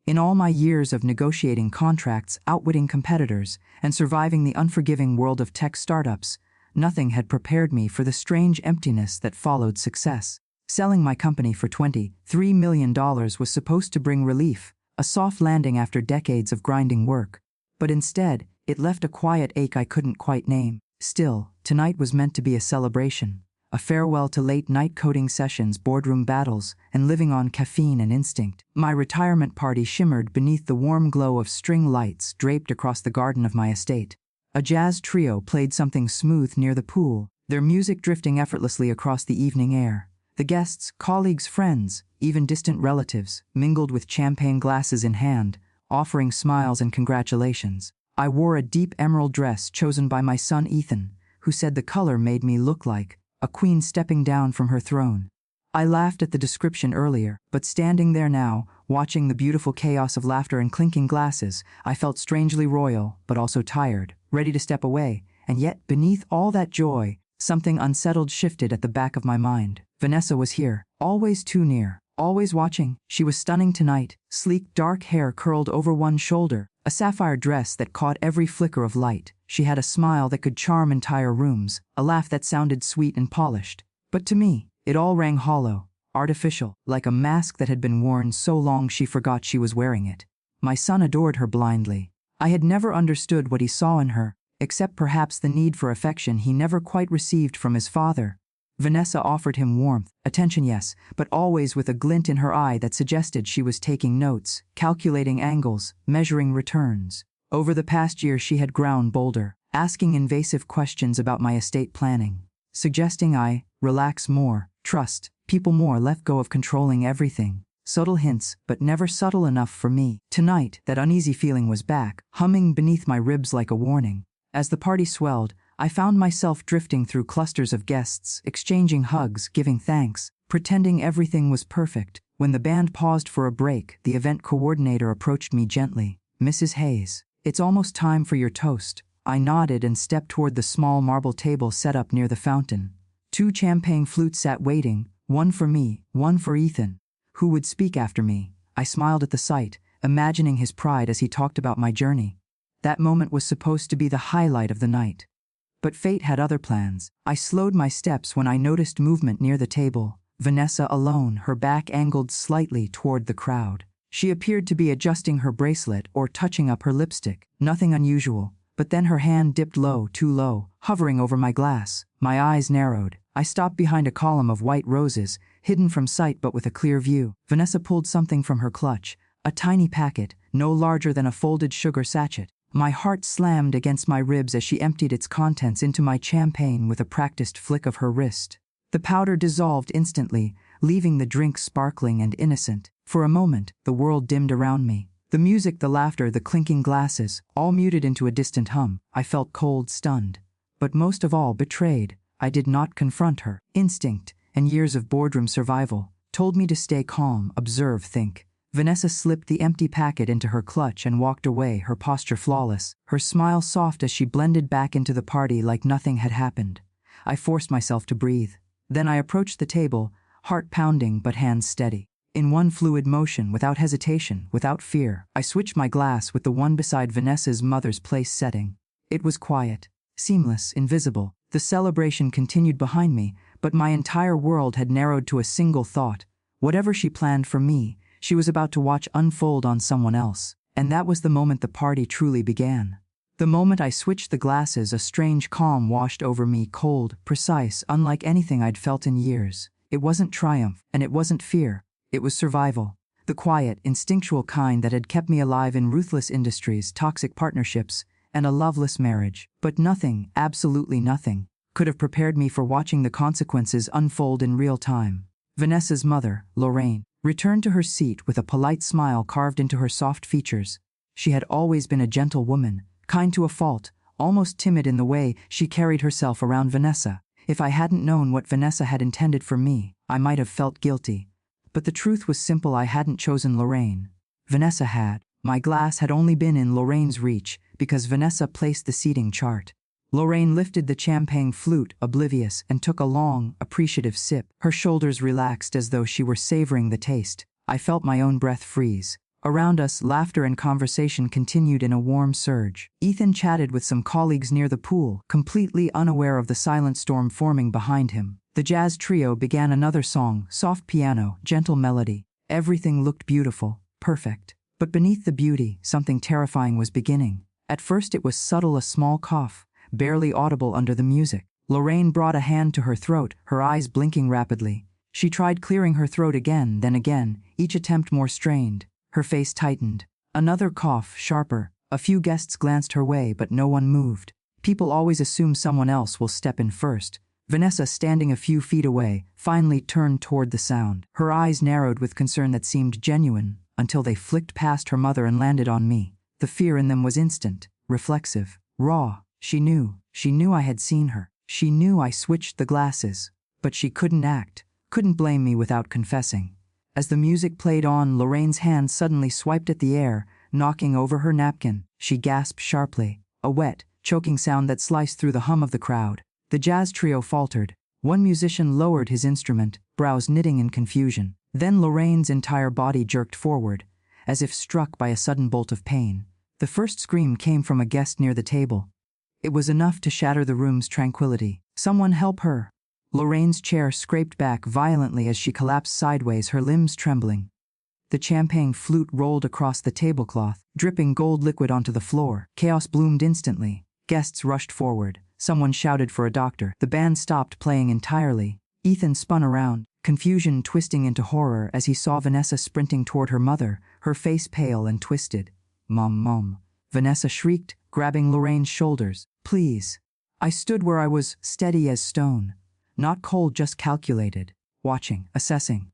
In all my years of negotiating contracts, outwitting competitors, and surviving the unforgiving world of tech startups, nothing had prepared me for the strange emptiness that followed success. Selling my company for $23 million was supposed to bring relief, a soft landing after decades of grinding work. But instead, it left a quiet ache I couldn't quite name. Still, tonight was meant to be a celebration, a farewell to late-night coding sessions, boardroom battles, and living on caffeine and instinct. My retirement party shimmered beneath the warm glow of string lights draped across the garden of my estate. A jazz trio played something smooth near the pool, their music drifting effortlessly across the evening air. The guests, colleagues, friends, even distant relatives, mingled with champagne glasses in hand, offering smiles and congratulations. I wore a deep emerald dress chosen by my son Ethan, who said the color made me look like a queen stepping down from her throne. I laughed at the description earlier, but standing there now, watching the beautiful chaos of laughter and clinking glasses, I felt strangely royal, but also tired, ready to step away, and yet, beneath all that joy, something unsettled shifted at the back of my mind. Vanessa was here, always too near, always watching. She was stunning tonight, sleek dark hair curled over one shoulder, a sapphire dress that caught every flicker of light. She had a smile that could charm entire rooms, a laugh that sounded sweet and polished. But to me, it all rang hollow, artificial, like a mask that had been worn so long she forgot she was wearing it. My son adored her blindly. I had never understood what he saw in her, except perhaps the need for affection he never quite received from his father. Vanessa offered him warmth, attention, yes, but always with a glint in her eye that suggested she was taking notes, calculating angles, measuring returns. Over the past year she had grown bolder, asking invasive questions about my estate planning, suggesting I relax more, trust people more, let go of controlling everything. Subtle hints, but never subtle enough for me. Tonight, that uneasy feeling was back, humming beneath my ribs like a warning. As the party swelled, I found myself drifting through clusters of guests, exchanging hugs, giving thanks, pretending everything was perfect. When the band paused for a break, the event coordinator approached me gently. "Mrs. Hayes, it's almost time for your toast." I nodded and stepped toward the small marble table set up near the fountain. 2 champagne flutes sat waiting, one for me, one for Ethan. Who would speak after me? I smiled at the sight, imagining his pride as he talked about my journey. That moment was supposed to be the highlight of the night. But fate had other plans. I slowed my steps when I noticed movement near the table. Vanessa alone, her back angled slightly toward the crowd. She appeared to be adjusting her bracelet or touching up her lipstick. Nothing unusual. But then her hand dipped low, too low, hovering over my glass. My eyes narrowed. I stopped behind a column of white roses, hidden from sight but with a clear view. Vanessa pulled something from her clutch, a tiny packet, no larger than a folded sugar sachet. My heart slammed against my ribs as she emptied its contents into my champagne with a practiced flick of her wrist. The powder dissolved instantly, leaving the drink sparkling and innocent. For a moment, the world dimmed around me. The music, the laughter, the clinking glasses, all muted into a distant hum. I felt cold, stunned. But most of all, betrayed. I did not confront her. Instinct, and years of boardroom survival, told me to stay calm, observe, think. Vanessa slipped the empty packet into her clutch and walked away, her posture flawless, her smile soft as she blended back into the party like nothing had happened. I forced myself to breathe. Then I approached the table, heart pounding but hands steady. In one fluid motion, without hesitation, without fear, I switched my glass with the one beside Vanessa's mother's place setting. It was quiet, seamless, invisible. The celebration continued behind me, but my entire world had narrowed to a single thought. Whatever she planned for me, she was about to watch unfold on someone else. And that was the moment the party truly began. The moment I switched the glasses, a strange calm washed over me, cold, precise, unlike anything I'd felt in years. It wasn't triumph, and it wasn't fear. It was survival. The quiet, instinctual kind that had kept me alive in ruthless industries, toxic partnerships, and a loveless marriage. But nothing, absolutely nothing, could have prepared me for watching the consequences unfold in real time. Vanessa's mother, Lorraine, returned to her seat with a polite smile carved into her soft features. She had always been a gentle woman, kind to a fault, almost timid in the way she carried herself around Vanessa. If I hadn't known what Vanessa had intended for me, I might have felt guilty. But the truth was simple: I hadn't chosen Lorraine. Vanessa had. My glass had only been in Lorraine's reach because Vanessa placed the seating chart. Lorraine lifted the champagne flute, oblivious, and took a long, appreciative sip. Her shoulders relaxed as though she were savoring the taste. I felt my own breath freeze. Around us, laughter and conversation continued in a warm surge. Ethan chatted with some colleagues near the pool, completely unaware of the silent storm forming behind him. The jazz trio began another song, soft piano, gentle melody. Everything looked beautiful, perfect. But beneath the beauty, something terrifying was beginning. At first it was subtle, a small cough, barely audible under the music. Lorraine brought a hand to her throat, her eyes blinking rapidly. She tried clearing her throat again, then again, each attempt more strained. Her face tightened. Another cough, sharper. A few guests glanced her way, but no one moved. People always assume someone else will step in first. Vanessa, standing a few feet away, finally turned toward the sound. Her eyes narrowed with concern that seemed genuine, until they flicked past her mother and landed on me. The fear in them was instant, reflexive, raw. She knew I had seen her. She knew I switched the glasses. But she couldn't act, couldn't blame me without confessing. As the music played on, Lorraine's hand suddenly swiped at the air, knocking over her napkin. She gasped sharply, a wet, choking sound that sliced through the hum of the crowd. The jazz trio faltered. One musician lowered his instrument, brows knitting in confusion. Then Lorraine's entire body jerked forward, as if struck by a sudden bolt of pain. The first scream came from a guest near the table. It was enough to shatter the room's tranquility. "Someone help her!" Lorraine's chair scraped back violently as she collapsed sideways, her limbs trembling. The champagne flute rolled across the tablecloth, dripping gold liquid onto the floor. Chaos bloomed instantly. Guests rushed forward. Someone shouted for a doctor. The band stopped playing entirely. Ethan spun around, confusion twisting into horror as he saw Vanessa sprinting toward her mother, her face pale and twisted. "Mom, Mom." Vanessa shrieked, grabbing Lorraine's shoulders. "Please." I stood where I was, steady as stone. Not cold, just calculated. Watching, assessing.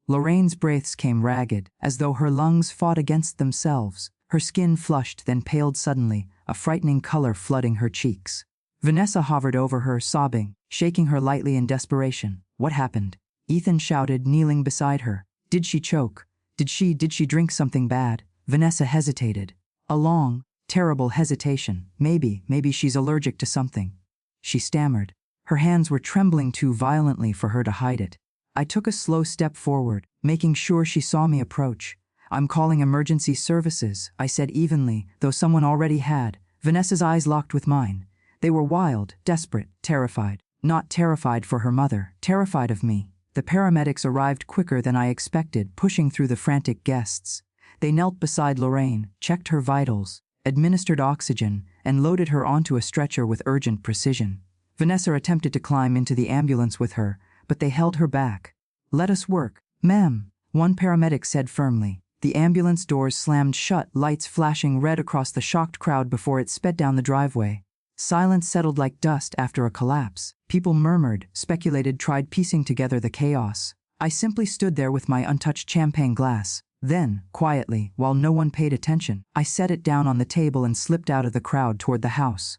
Lorraine's breaths came ragged, as though her lungs fought against themselves. Her skin flushed, then paled suddenly, a frightening color flooding her cheeks. Vanessa hovered over her, sobbing, shaking her lightly in desperation. "What happened?" Ethan shouted, kneeling beside her. "Did she choke? Did she drink something bad?" Vanessa hesitated. A long, terrible hesitation. Maybe she's allergic to something." She stammered. Her hands were trembling too violently for her to hide it. I took a slow step forward, making sure she saw me approach. "I'm calling emergency services," I said evenly, though someone already had. Vanessa's eyes locked with mine. They were wild, desperate, terrified. Not terrified for her mother, terrified of me. The paramedics arrived quicker than I expected, pushing through the frantic guests. They knelt beside Lorraine, checked her vitals, administered oxygen, and loaded her onto a stretcher with urgent precision. Vanessa attempted to climb into the ambulance with her, but they held her back. "Let us work, ma'am," one paramedic said firmly. The ambulance doors slammed shut, lights flashing red across the shocked crowd before it sped down the driveway. Silence settled like dust after a collapse. People murmured, speculated, tried piecing together the chaos. I simply stood there with my untouched champagne glass. Then, quietly, while no one paid attention, I set it down on the table and slipped out of the crowd toward the house.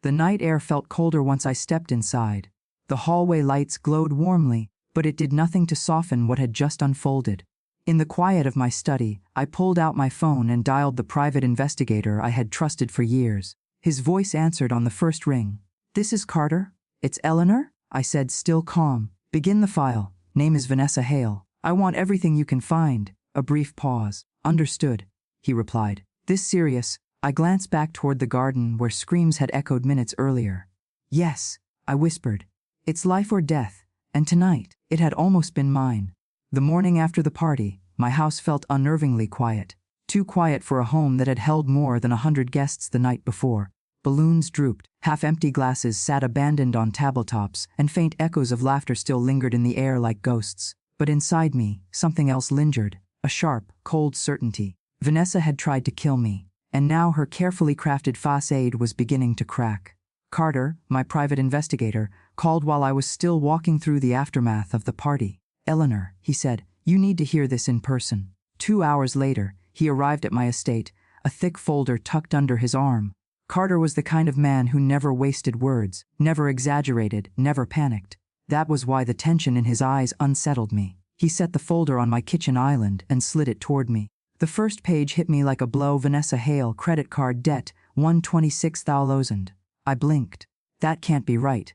The night air felt colder once I stepped inside. The hallway lights glowed warmly, but it did nothing to soften what had just unfolded. In the quiet of my study, I pulled out my phone and dialed the private investigator I had trusted for years. His voice answered on the first ring. "This is Carter." "It's Eleanor?" I said, still calm. "Begin the file. Name is Vanessa Hale. I want everything you can find." A brief pause. "Understood," he replied. "This serious?" I glanced back toward the garden where screams had echoed minutes earlier. "Yes," I whispered. "It's life or death, and tonight, it had almost been mine." The morning after the party, my house felt unnervingly quiet. Too quiet for a home that had held more than 100 guests the night before. Balloons drooped, half-empty glasses sat abandoned on tabletops, and faint echoes of laughter still lingered in the air like ghosts. But inside me, something else lingered, a sharp, cold certainty. Vanessa had tried to kill me, and now her carefully crafted facade was beginning to crack. Carter, my private investigator, called while I was still walking through the aftermath of the party. "Eleanor," he said, "you need to hear this in person." 2 hours later, he arrived at my estate, a thick folder tucked under his arm. Carter was the kind of man who never wasted words, never exaggerated, never panicked. That was why the tension in his eyes unsettled me. He set the folder on my kitchen island and slid it toward me. The first page hit me like a blow. "Vanessa Hale, credit card debt, $126,000. I blinked. "That can't be right."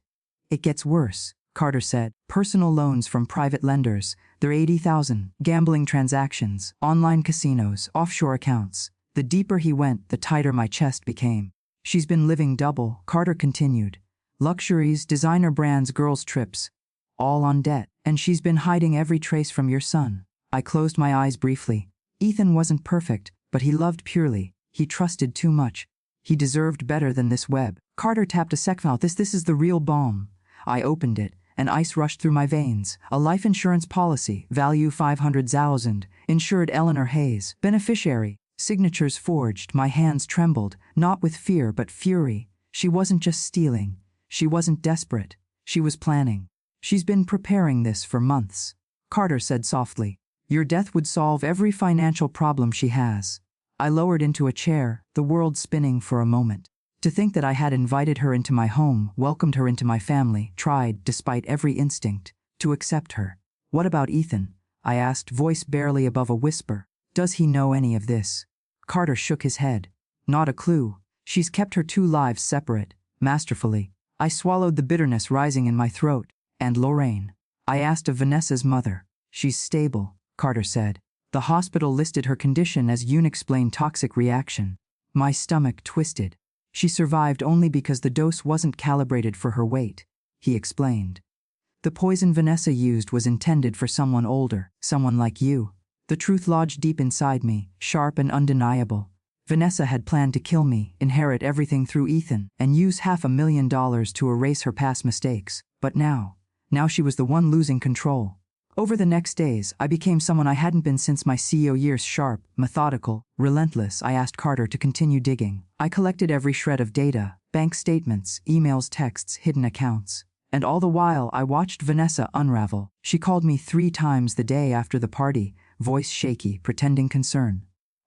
"It gets worse," Carter said. "Personal loans from private lenders, There are 80,000 gambling transactions, online casinos, offshore accounts. The deeper he went, the tighter my chest became. She's been living double, Carter continued. Luxuries, designer brands, girls' trips. All on debt. And she's been hiding every trace from your son. I closed my eyes briefly. Ethan wasn't perfect, but he loved purely. He trusted too much. He deserved better than this web. Carter tapped a sec file. This is the real bomb. I opened it, and ice rushed through my veins. A life insurance policy, value 500,000, insured Eleanor Hayes, beneficiary, signatures forged. My hands trembled, not with fear but fury. She wasn't just stealing. She wasn't desperate. She was planning. She's been preparing this for months. Carter said softly, your death would solve every financial problem she has. I lowered into a chair, the world spinning for a moment. To think that I had invited her into my home, welcomed her into my family, tried, despite every instinct, to accept her. What about Ethan? I asked, voice barely above a whisper. Does he know any of this? Carter shook his head. Not a clue. She's kept her two lives separate, masterfully. I swallowed the bitterness rising in my throat. And Lorraine? I asked of Vanessa's mother. She's stable, Carter said. The hospital listed her condition as unexplained toxic reaction. My stomach twisted. She survived only because the dose wasn't calibrated for her weight, he explained. The poison Vanessa used was intended for someone older, someone like you. The truth lodged deep inside me, sharp and undeniable. Vanessa had planned to kill me, inherit everything through Ethan, and use $500,000 to erase her past mistakes. But now she was the one losing control. Over the next days, I became someone I hadn't been since my CEO years. Sharp, methodical, relentless. I asked Carter to continue digging. I collected every shred of data, bank statements, emails, texts, hidden accounts. And all the while, I watched Vanessa unravel. She called me 3 times the day after the party, voice shaky, pretending concern.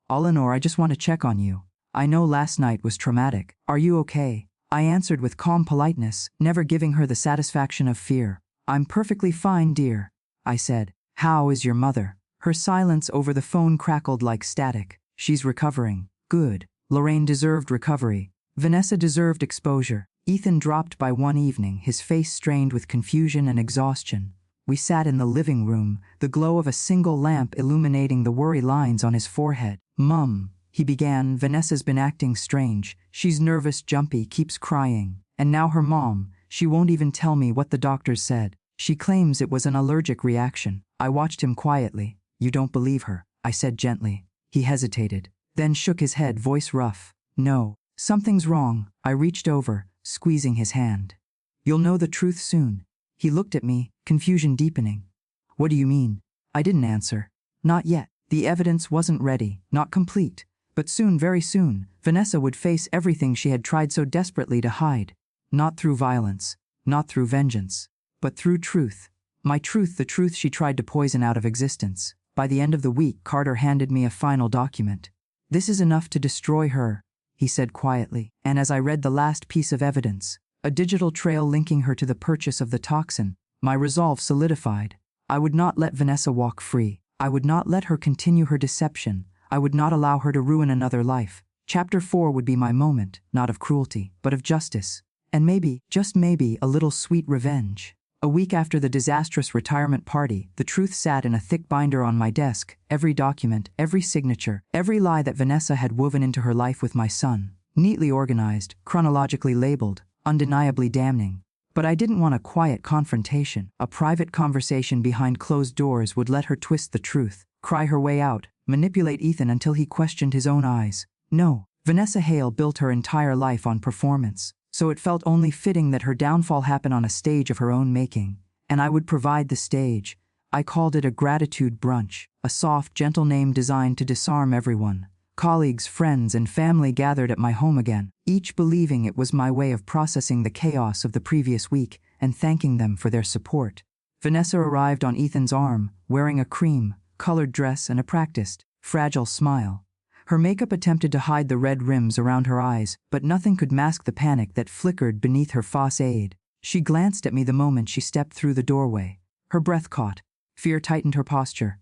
Eleanor, I just want to check on you. I know last night was traumatic. Are you okay? I answered with calm politeness, never giving her the satisfaction of fear. I'm perfectly fine, dear, I said. How is your mother? Her silence over the phone crackled like static. She's recovering. Good. Lorraine deserved recovery. Vanessa deserved exposure. Ethan dropped by one evening, his face strained with confusion and exhaustion. We sat in the living room, the glow of a single lamp illuminating the worry lines on his forehead. Mum, he began, Vanessa's been acting strange. She's nervous, jumpy, keeps crying. And now her mom, she won't even tell me what the doctors said. She claims it was an allergic reaction. I watched him quietly. You don't believe her, I said gently. He hesitated, then shook his head, voice rough. No, something's wrong. I reached over, squeezing his hand. You'll know the truth soon. He looked at me, confusion deepening. What do you mean? I didn't answer. Not yet. The evidence wasn't ready, not complete. But soon, very soon, Vanessa would face everything she had tried so desperately to hide. Not through violence, not through vengeance, but through truth. My truth, the truth she tried to poison out of existence. By the end of the week, Carter handed me a final document. This is enough to destroy her, he said quietly. And as I read the last piece of evidence, a digital trail linking her to the purchase of the toxin, my resolve solidified. I would not let Vanessa walk free. I would not let her continue her deception. I would not allow her to ruin another life. Chapter 4 would be my moment, not of cruelty, but of justice. And maybe, just maybe, a little sweet revenge. A week after the disastrous retirement party, the truth sat in a thick binder on my desk, every document, every signature, every lie that Vanessa had woven into her life with my son. Neatly organized, chronologically labeled, undeniably damning. But I didn't want a quiet confrontation. A private conversation behind closed doors would let her twist the truth, cry her way out, manipulate Ethan until he questioned his own eyes. No, Vanessa Hale built her entire life on performance, so it felt only fitting that her downfall happen on a stage of her own making. And I would provide the stage. I called it a gratitude brunch, a soft, gentle name designed to disarm everyone. Colleagues, friends, and family gathered at my home again, each believing it was my way of processing the chaos of the previous week and thanking them for their support. Vanessa arrived on Ethan's arm, wearing a cream-colored dress and a practiced, fragile smile. Her makeup attempted to hide the red rims around her eyes, but nothing could mask the panic that flickered beneath her facade. She glanced at me the moment she stepped through the doorway. Her breath caught. Fear tightened her posture.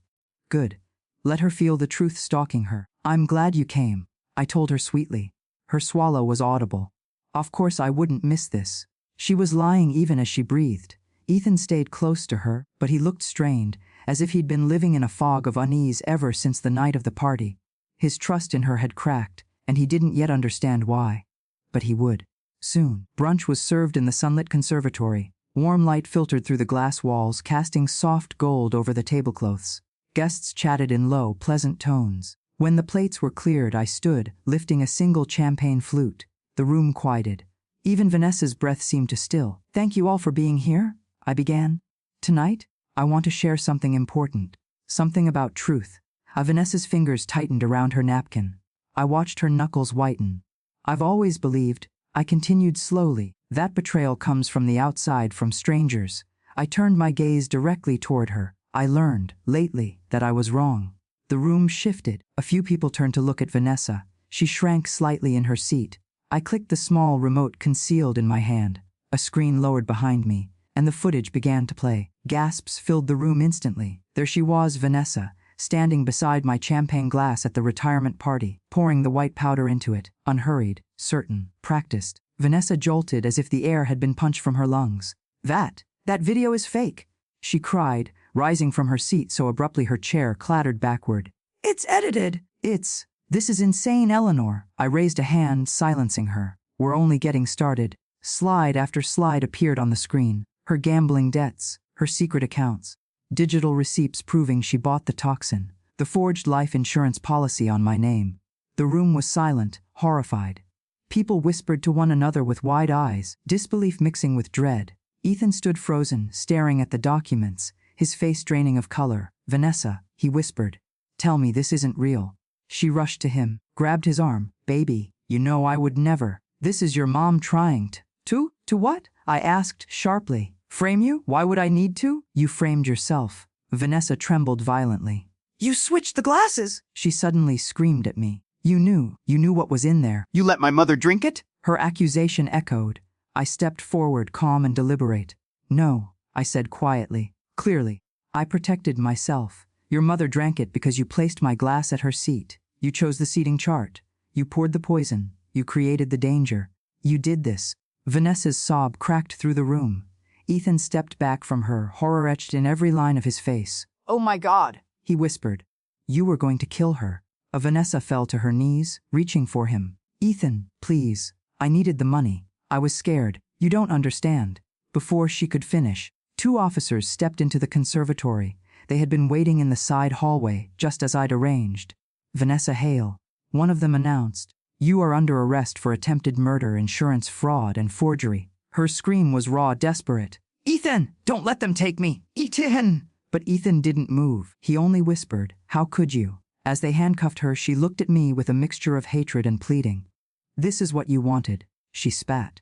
Good. Let her feel the truth stalking her. I'm glad you came, I told her sweetly. Her swallow was audible. Of course I wouldn't miss this. She was lying even as she breathed. Ethan stayed close to her, but he looked strained, as if he'd been living in a fog of unease ever since the night of the party. His trust in her had cracked, and he didn't yet understand why. But he would. Soon. Brunch was served in the sunlit conservatory. Warm light filtered through the glass walls, casting soft gold over the tablecloths. Guests chatted in low, pleasant tones. When the plates were cleared, I stood, lifting a single champagne flute. The room quieted. Even Vanessa's breath seemed to still. "Thank you all for being here," I began. "Tonight, I want to share something important. Something about truth." Vanessa's fingers tightened around her napkin. I watched her knuckles whiten. "I've always believed," I continued slowly, "that betrayal comes from the outside, from strangers." I turned my gaze directly toward her. "I learned, lately, that I was wrong." The room shifted. A few people turned to look at Vanessa. She shrank slightly in her seat. I clicked the small remote concealed in my hand. A screen lowered behind me, and the footage began to play. Gasps filled the room instantly. There she was, Vanessa, standing beside my champagne glass at the retirement party, pouring the white powder into it, unhurried, certain, practiced. Vanessa jolted as if the air had been punched from her lungs. That video is fake," she cried, rising from her seat so abruptly her chair clattered backward. "It's edited. This is insane, Eleanor." I raised a hand, silencing her. "We're only getting started." Slide after slide appeared on the screen. Her gambling debts, her secret accounts, digital receipts proving she bought the toxin, the forged life insurance policy on my name. The room was silent, horrified. People whispered to one another with wide eyes, disbelief mixing with dread. Ethan stood frozen, staring at the documents, his face draining of color. "Vanessa," he whispered, "tell me this isn't real." She rushed to him, grabbed his arm. "Baby, you know I would never. This is your mom trying to what?" I asked sharply. "Frame you? Why would I need to?" "You framed yourself." Vanessa trembled violently. "You switched the glasses!" she suddenly screamed at me. You knew what was in there." "You let my mother drink it?" her accusation echoed. I stepped forward, calm and deliberate. "No," I said quietly, clearly. "I protected myself. Your mother drank it because you placed my glass at her seat. You chose the seating chart. You poured the poison. You created the danger. You did this." Vanessa's sob cracked through the room. Ethan stepped back from her, horror etched in every line of his face. "Oh my God," he whispered. "You were going to kill her." Vanessa fell to her knees, reaching for him. "Ethan, please. I needed the money. I was scared. You don't understand." Before she could finish, 2 officers stepped into the conservatory. They had been waiting in the side hallway, just as I'd arranged. "Vanessa Hale," one of them announced. "You are under arrest for attempted murder, insurance fraud, and forgery." Her scream was raw, desperate. "Ethan, don't let them take me! Ethan!" But Ethan didn't move. He only whispered, "How could you?" As they handcuffed her, she looked at me with a mixture of hatred and pleading. "This is what you wanted," she spat.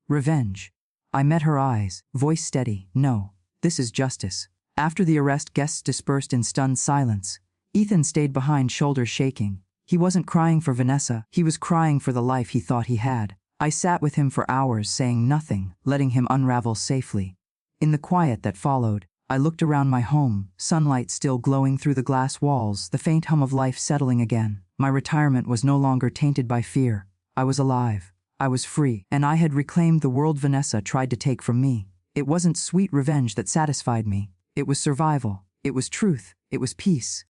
"Revenge." I met her eyes, voice steady. "No, this is justice." After the arrest, guests dispersed in stunned silence. Ethan stayed behind, shoulders shaking. He wasn't crying for Vanessa. He was crying for the life he thought he had. I sat with him for hours, saying nothing, letting him unravel safely. In the quiet that followed, I looked around my home, sunlight still glowing through the glass walls, the faint hum of life settling again. My retirement was no longer tainted by fear. I was alive. I was free, and I had reclaimed the world Vanessa tried to take from me. It wasn't sweet revenge that satisfied me. It was survival. It was truth. It was peace.